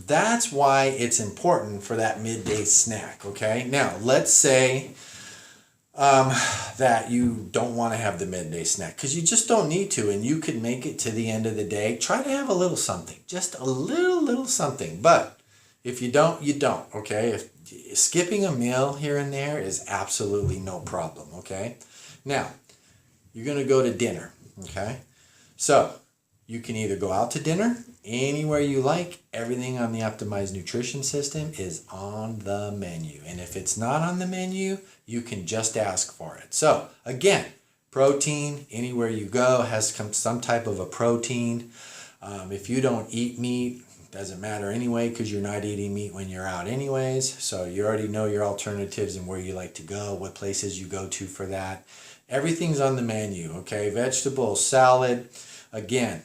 That's why it's important for that midday snack, okay? Now, let's say that you don't want to have the midday snack because you just don't need to, and you could make it to the end of the day. Try to have a little something, just a little something. But if you don't, you don't, okay? If skipping a meal here and there is absolutely no problem, okay? Now, you're going to go to dinner, okay? So, you can either go out to dinner anywhere you like. Everything on the optimized nutrition system is on the menu. And if it's not on the menu, you can just ask for it. So again, protein, anywhere you go has some type of a protein. If you don't eat meat, doesn't matter anyway because you're not eating meat when you're out anyways. So you already know your alternatives and where you like to go, what places you go to for that. Everything's on the menu, okay? Vegetables, salad, again,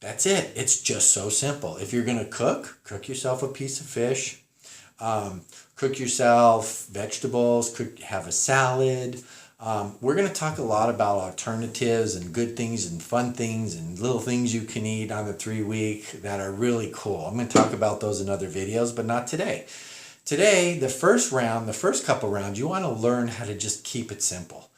that's it. It's just so simple. If you're going to cook yourself a piece of fish, cook yourself vegetables, have a salad. We're going to talk a lot about alternatives and good things and fun things and little things you can eat on the 3-week that are really cool. I'm going to talk about those in other videos, but not today. Today, the first couple rounds, you want to learn how to just keep it simple.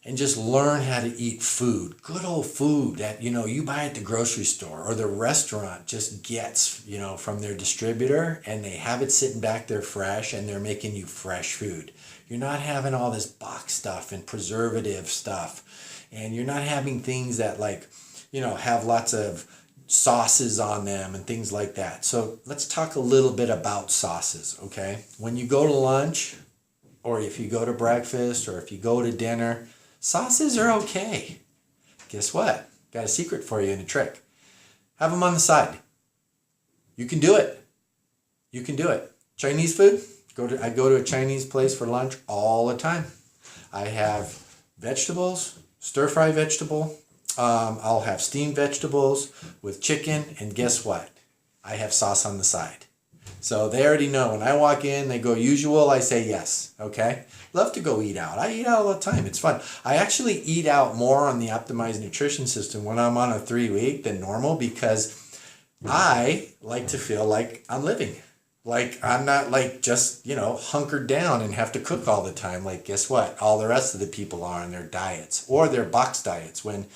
And just learn how to eat food, good old food that, you buy at the grocery store or the restaurant just gets, from their distributor, and they have it sitting back there fresh and they're making you fresh food. You're not having all this box stuff and preservative stuff, and you're not having things that have lots of sauces on them and things like that. So let's talk a little bit about sauces, okay? When you go to lunch, or if you go to breakfast, or if you go to dinner, sauces are okay. Guess what? Got a secret for you and a trick. Have them on the side. You can do it. You can do it. Chinese food? I go to a Chinese place for lunch all the time. I have vegetables, stir-fry vegetable. I'll have steamed vegetables with chicken, and guess what? I have sauce on the side. So they already know. When I walk in, they go usual, I say yes, okay? Love to go eat out. I eat out all the time. It's fun. I actually eat out more on the optimized nutrition system when I'm on a 3-week than normal because I like to feel like I'm living. Like I'm not just, hunkered down and have to cook all the time. Like guess what? All the rest of the people are on their diets or their box diets when,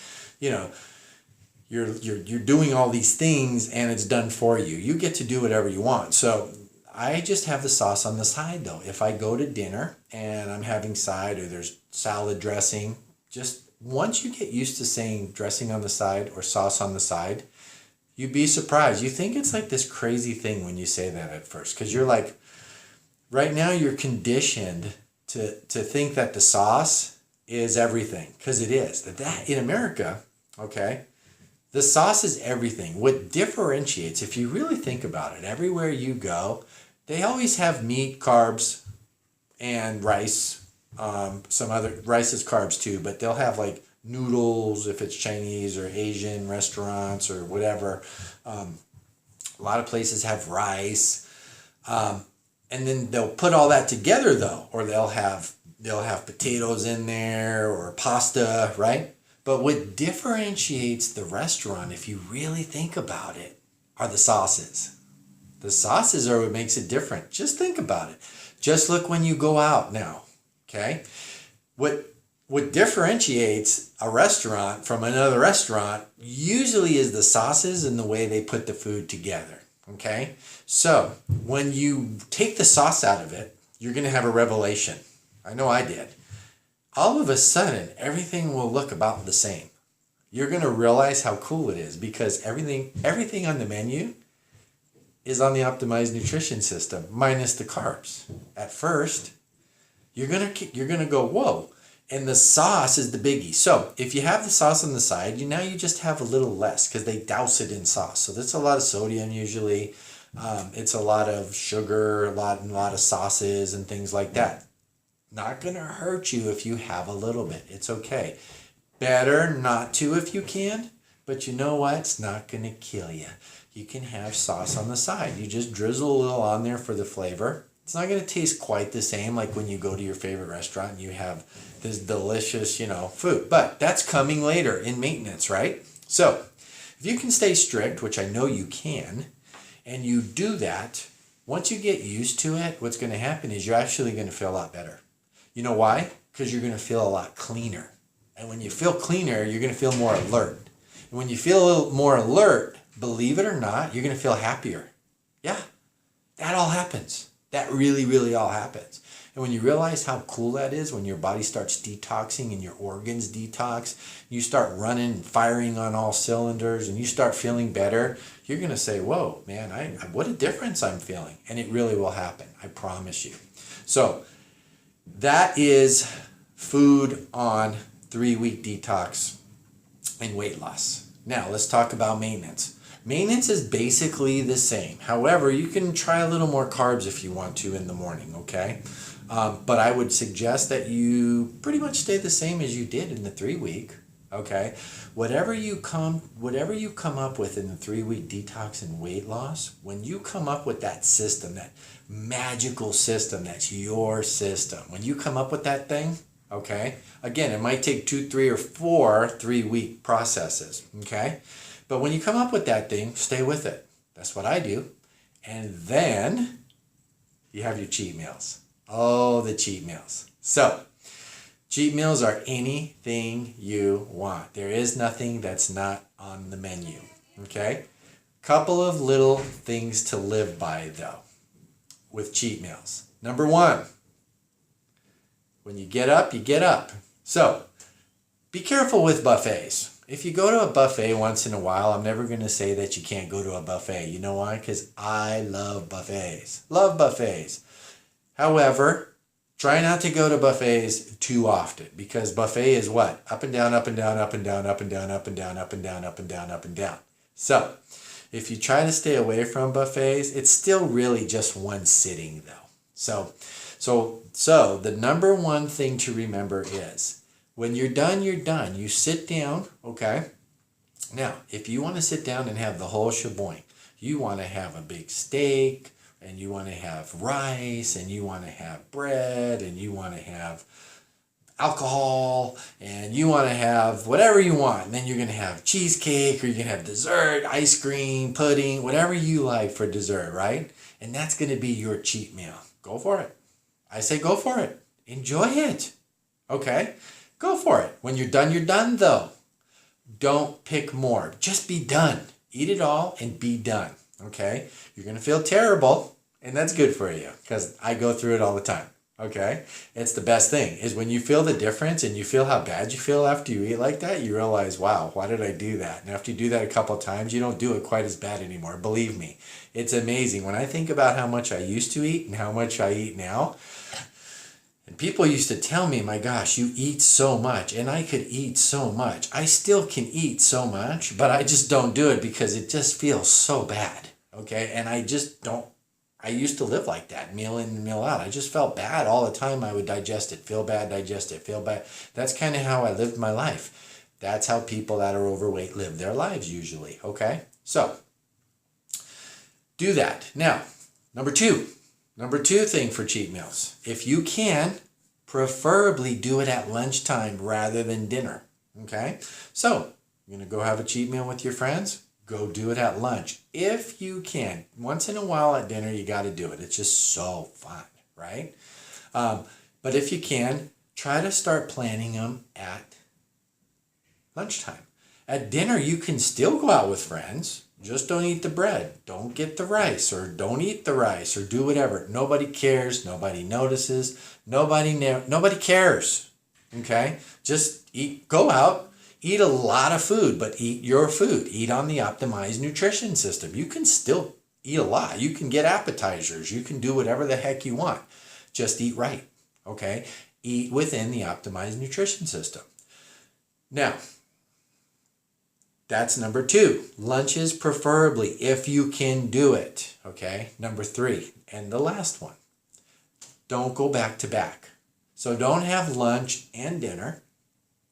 you're doing all these things and it's done for you. You get to do whatever you want. So I just have the sauce on the side though. If I go to dinner and I'm having side or there's salad dressing, just once you get used to saying dressing on the side or sauce on the side, you'd be surprised. You think it's like this crazy thing when you say that at first because you're like, right now you're conditioned to think that the sauce is everything because it is. That in America, okay, the sauce is everything. What differentiates, if you really think about it, everywhere you go, they always have meat, carbs, and rice. Some other rice is carbs too, but they'll have noodles if it's Chinese or Asian restaurants or whatever. A lot of places have rice, and then they'll put all that together though, or they'll have potatoes in there or pasta, right? But what differentiates the restaurant, if you really think about it, are the sauces. The sauces are what makes it different. Just think about it. Just look when you go out now, okay? What differentiates a restaurant from another restaurant usually is the sauces and the way they put the food together, okay? So when you take the sauce out of it, you're going to have a revelation. I know I did. All of a sudden, everything will look about the same. You're going to realize how cool it is because everything on the menu is on the optimized nutrition system minus the carbs. At first, you're going to go, whoa. And the sauce is the biggie. So if you have the sauce on the side, you just have a little less because they douse it in sauce. So that's a lot of sodium usually. It's a lot of sugar, a lot of sauces and things like that. Not going to hurt you if you have a little bit. It's okay. Better not to if you can, but you know what? It's not going to kill you. You can have sauce on the side. You just drizzle a little on there for the flavor. It's not going to taste quite the same like when you go to your favorite restaurant and you have this delicious, food. But that's coming later in maintenance, right? So if you can stay strict, which I know you can, and you do that, once you get used to it, what's going to happen is you're actually going to feel a lot better. You know why? Because you're going to feel a lot cleaner. And when you feel cleaner, you're going to feel more alert. And when you feel a little more alert, believe it or not, you're going to feel happier. Yeah, that all happens. That really, really all happens. And when you realize how cool that is, when your body starts detoxing and your organs detox, you start running and firing on all cylinders and you start feeling better, you're going to say, whoa, man, what a difference I'm feeling. And it really will happen. I promise you. So that is food on 3-week detox and weight loss. Now let's talk about maintenance. Maintenance is basically the same. However, you can try a little more carbs if you want to in the morning, okay? But I would suggest that you pretty much stay the same as you did in the 3-week, okay? Whatever you come up with in the 3-week detox and weight loss, when you come up with that system, that magical system, that's your system. When you come up with that thing, okay? Again, it might take 2, 3, or 4 3-week processes, okay? But when you come up with that thing, stay with it. That's what I do. And then you have your cheat meals. Oh, the cheat meals. So, cheat meals are anything you want. There is nothing that's not on the menu, okay? Couple of little things to live by, though, with cheat meals. Number 1, when you get up, you get up. So, be careful with buffets. If you go to a buffet once in a while, I'm never going to say that you can't go to a buffet. You know why? Because I love buffets. Love buffets. However, try not to go to buffets too often, because buffet is what? Up and down, up and down, up and down, up and down, up and down, up and down, up and down, up and down. So, if you try to stay away from buffets, it's still really just one sitting though. So the number one thing to remember is, when you're done, you're done. You sit down, okay? Now, if you want to sit down and have the whole sheboing, you want to have a big steak, and you want to have rice, and you want to have bread, and you want to have alcohol, and you want to have whatever you want. And then you're going to have cheesecake, or you're going to have dessert, ice cream, pudding, whatever you like for dessert, right? And that's going to be your cheat meal. Go for it. I say go for it. Enjoy it, okay? Go for it. When you're done, though. Don't pick more. Just be done. Eat it all and be done, okay? You're going to feel terrible, and that's good for you, because I go through it all the time, okay? It's the best thing, is when you feel the difference and you feel how bad you feel after you eat like that, you realize, wow, why did I do that? And after you do that a couple of times, you don't do it quite as bad anymore. Believe me, it's amazing. When I think about how much I used to eat and how much I eat now, and people used to tell me, my gosh, you eat so much, and I could eat so much. I still can eat so much, but I just don't do it because it just feels so bad, okay? And I just don't, I used to live like that, meal in and meal out. I just felt bad all the time. I would digest it, feel bad, digest it, feel bad. That's kind of how I lived my life. That's how people that are overweight live their lives usually, okay? So, do that. Now, number two thing for cheat meals. If you can, preferably do it at lunchtime rather than dinner, okay? So, you're going to go have a cheat meal with your friends? Go do it at lunch. If you can. Once in a while at dinner, you got to do it. It's just so fun, right? But if you can, try to start planning them at lunchtime. At dinner, you can still go out with friends. Just don't eat the bread. Don't get the rice, or don't eat the rice, or do whatever. Nobody cares. Nobody notices. Nobody cares. Okay? Just eat. Go out. Eat a lot of food, but eat your food. Eat on the optimized nutrition system. You can still eat a lot. You can get appetizers. You can do whatever the heck you want. Just eat right. Okay? Eat within the optimized nutrition system. Now, that's number 2. Lunches preferably, if you can do it. Okay? Number 3, and the last one. Don't go back to back. So don't have lunch and dinner.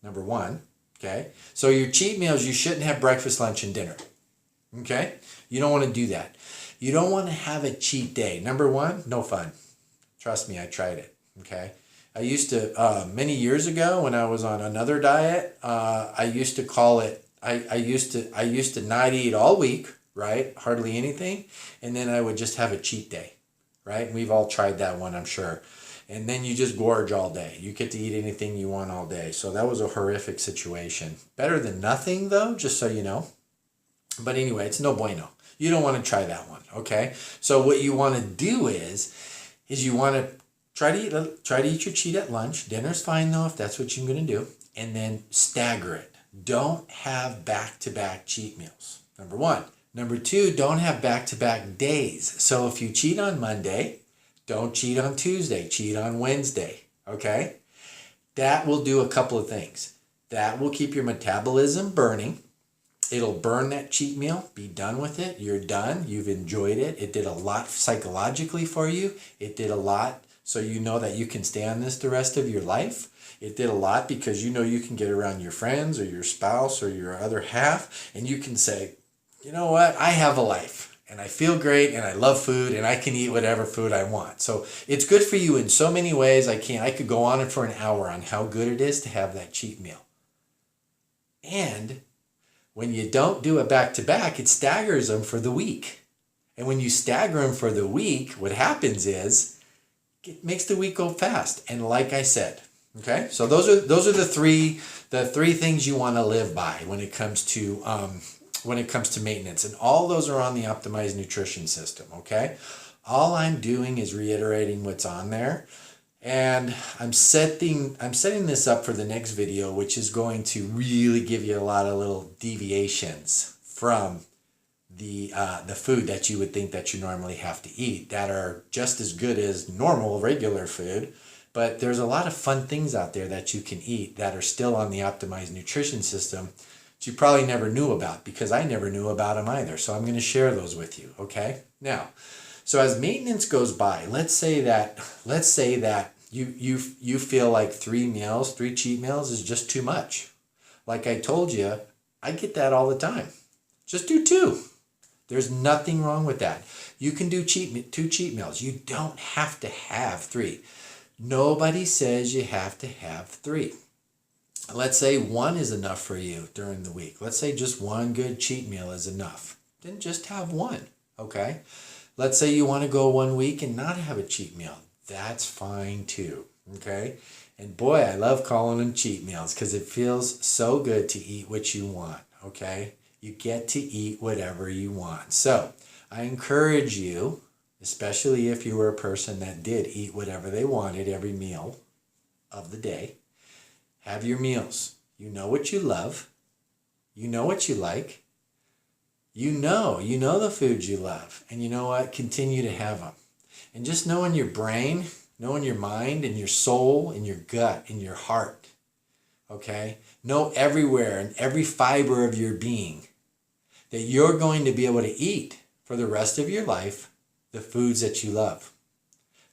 Number 1. Okay? So your cheat meals, you shouldn't have breakfast, lunch, and dinner. Okay? You don't want to do that. You don't want to have a cheat day. Number 1, no fun. Trust me, I tried it. Okay? I used to, many years ago when I was on another diet, I used to call it, I used to not eat all week, right? Hardly anything. And then I would just have a cheat day, right? And we've all tried that one, I'm sure. And then you just gorge all day. You get to eat anything you want all day. So that was a horrific situation. Better than nothing, though, just so you know. But anyway, it's no bueno. You don't want to try that one, okay? So what you want to do is you want to try to eat your cheat at lunch. Dinner's fine, though, if that's what you're going to do. And then stagger it. Don't have back-to-back cheat meals, number one. Number two, don't have back-to-back days. So if you cheat on Monday, don't cheat on Tuesday. Cheat on Wednesday, okay? That will do a couple of things. That will keep your metabolism burning. It'll burn that cheat meal. Be done with it. You're done. You've enjoyed it. It did a lot psychologically for you. It did a lot so you know that you can stay on this the rest of your life. It did a lot because you know you can get around your friends or your spouse or your other half and you can say, you know what, I have a life and I feel great and I love food and I can eat whatever food I want. So it's good for you in so many ways. I could go on for an hour on how good it is to have that cheat meal. And when you don't do it back to back, it staggers them for the week. And when you stagger them for the week, what happens is it makes the week go fast. And like I said, okay, so those are the three things you want to live by when it comes to maintenance, and all those are on the optimized nutrition system. Okay, all I'm doing is reiterating what's on there, and I'm setting this up for the next video, which is going to really give you a lot of little deviations from the food that you would think that you normally have to eat that are just as good as normal regular food. But there's a lot of fun things out there that you can eat that are still on the optimized nutrition system that you probably never knew about, because I never knew about them either. So I'm going to share those with you, okay? Now, so as maintenance goes by, let's say that you feel like three cheat meals is just too much. Like I told you, I get that all the time. Just do 2. There's nothing wrong with that. You can do 2 cheat meals. You don't have to have 3. Nobody says you have to have 3. Let's say 1 is enough for you during the week. Let's say just 1 good cheat meal is enough. Then just have 1, okay? Let's say you want to go 1 week and not have a cheat meal. That's fine too, okay? And boy, I love calling them cheat meals because it feels so good to eat what you want, okay? You get to eat whatever you want. So I encourage you, especially if you were a person that did eat whatever they wanted every meal of the day, have your meals. You know what you love. You know what you like. You know the foods you love. And you know what? Continue to have them. And just know in your brain, know in your mind, in your soul, in your gut, in your heart, okay? Know everywhere, in every fiber of your being, that you're going to be able to eat for the rest of your life the foods that you love.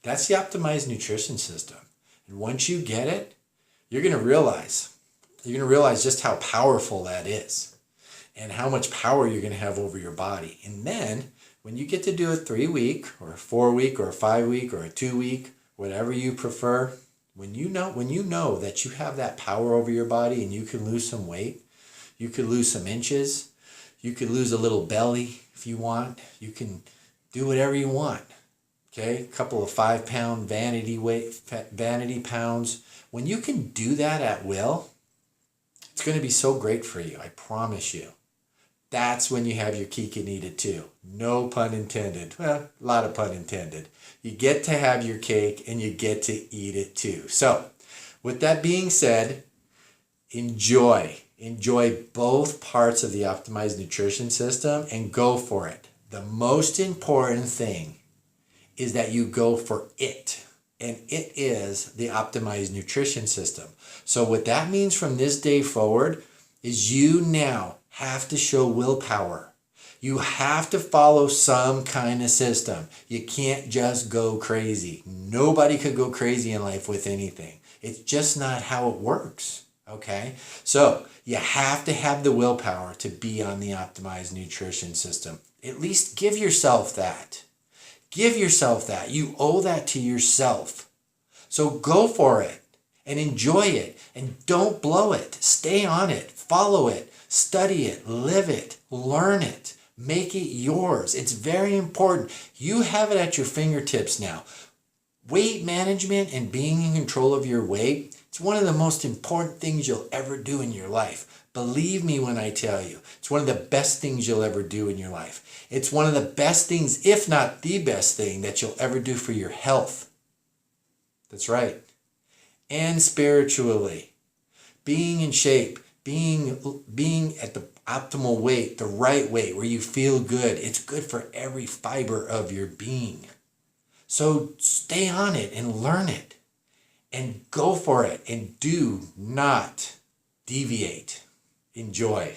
That's the optimized nutrition system. And once you get it, you're going to realize just how powerful that is and how much power you're going to have over your body. And then when you get to do a 3-week or a 4-week or a 5-week or a 2-week, whatever you prefer, when you know that you have that power over your body and you can lose some weight, you could lose some inches, you could lose a little belly if you want, you can do whatever you want. Okay, a couple of 5-pound vanity pounds. When you can do that at will, it's going to be so great for you. I promise you. That's when you have your cake and eat it too. No pun intended. Well, a lot of pun intended. You get to have your cake and you get to eat it too. So, with that being said, enjoy both parts of the optimized nutrition system and go for it. The most important thing is that you go for it. And it is the optimized nutrition system. So what that means from this day forward is you now have to show willpower. You have to follow some kind of system. You can't just go crazy. Nobody could go crazy in life with anything. It's just not how it works. Okay? So you have to have the willpower to be on the optimized nutrition system. At least give yourself that. Give yourself that. You owe that to yourself. So go for it and enjoy it and don't blow it. Stay on it. Follow it. Study it. Live it. Learn it. Make it yours. It's very important. You have it at your fingertips now. Weight management and being in control of your weight, it's one of the most important things you'll ever do in your life. Believe me when I tell you, it's one of the best things you'll ever do in your life. It's one of the best things, if not the best thing, that you'll ever do for your health. That's right. And spiritually. Being in shape, being at the optimal weight, the right weight, where you feel good. It's good for every fiber of your being. So stay on it and learn it and go for it and do not deviate. Enjoy.